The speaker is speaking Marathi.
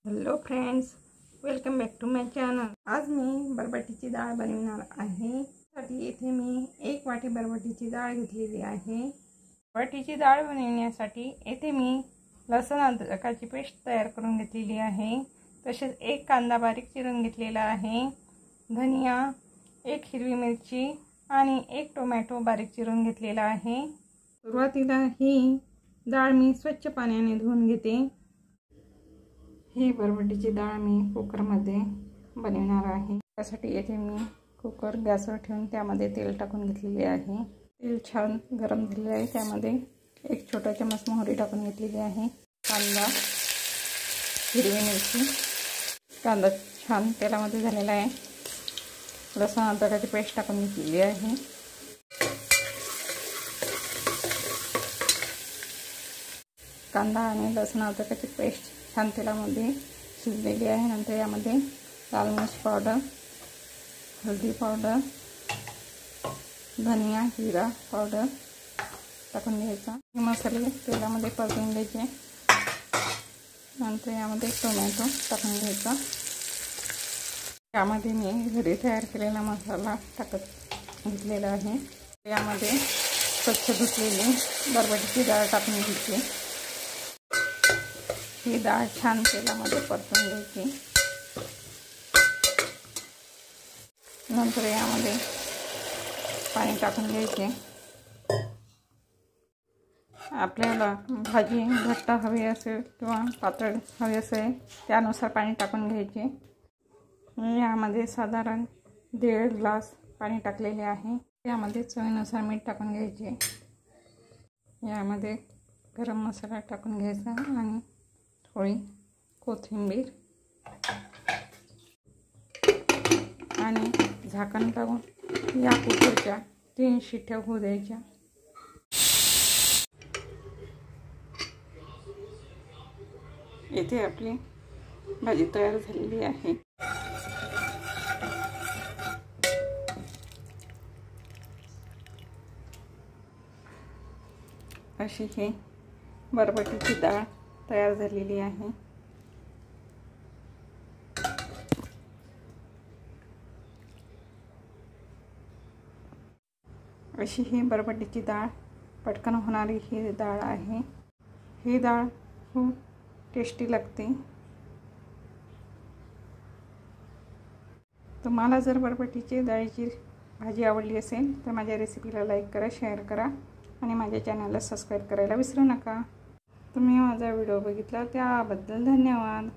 Hello friends, welcome back to my channel. आज मी बरबटीची डाळ बनवणार आहे। त्यासाठी इथे मी 1 वाटी बरबटीची डाळ घेतलेली आहे। बरबटीची डाळ बनवण्यासाठी इथे मी लसूण अद्रकाची पेस्ट तयार करून घेतलेली आहे। तसेच 1 कांदा बारीक चिरून घेतलेला आहे, धनिया, 1 हिरवी मिरची आणि 1 टोमॅटो बारीक चिरून घेतलेला आहे। सुरुवातीला ही डाळ मी स्वच्छ पाण्याने धुवून घेते। ही बरबटीची डाळ मी कुकरमध्ये बनवणार आहे। त्यासाठी येथे मी कुकर गॅसवर ठेवून त्यामध्ये तेल टाकून घेतलेले आहे। तेल छान गरम झाले आहे। त्यामध्ये 1 छोटा चमच मोहरी टाकून घेतलेली आहे। कांदा, हिरवी मिरची, कांदा छान तेलामध्ये झालेला आहे। लसूण अद्रकाची पेस्ट टाकून घेतलेली आहे। कांदा आणि लसूण अद्रकाची पेस्ट छान तेलामध्ये शिजलेली आहे। नंतर यामध्ये लाल मिर्च पावडर, हळदी पावडर, धनिया, जिरा पावडर टाकून घ्यायचा। हे मसाले तेलामध्ये परतून घ्यायचे। नंतर यामध्ये टोमॅटो टाकून घ्यायचा। यामध्ये मी घरी तयार केलेला मसाला टाकत घेतलेला आहे। यामध्ये स्वच्छ धुतलेली बरबटीची डाळ टाकून घ्यायची। ही डाळ छान तेलामध्ये परतून घ्यायची। नंतर यामध्ये पाणी टाकून घ्यायचे। आपल्याला भाजी घट्ट हवी असेल किंवा पातळ हवी असेल त्यानुसार पाणी टाकून घ्यायचे। यामध्ये साधारण 1.5 ग्लास पाणी टाकलेले आहे। यामध्ये चवीनुसार मीठ टाकून घ्यायचे। यामध्ये गरम मसाला टाकून घ्यायचा आणि थोडी कोथिंबीर आणि झाकण लावून या कुकरच्या 3 शिट्ट्या होऊ द्यायच्या। इथे आपली भाजी तयार झालेली आहे। अशी ही बरबटीची डाळ तयार झालेली आहे। अशी ही बरबटीची डाळ पटकन होणारी ही डाळ आहे। ही डाळ खूप टेस्टी लागते। तुम्हाला जर बरबटीची डाळीची भाजी आवडली असेल तर माझ्या रेसिपीला लाईक करा, शेअर करा आणि माझ्या चॅनलला सबस्क्राईब करायला विसरू नका। तुम्ही माझा व्हिडिओ बघितला त्याबद्दल धन्यवाद।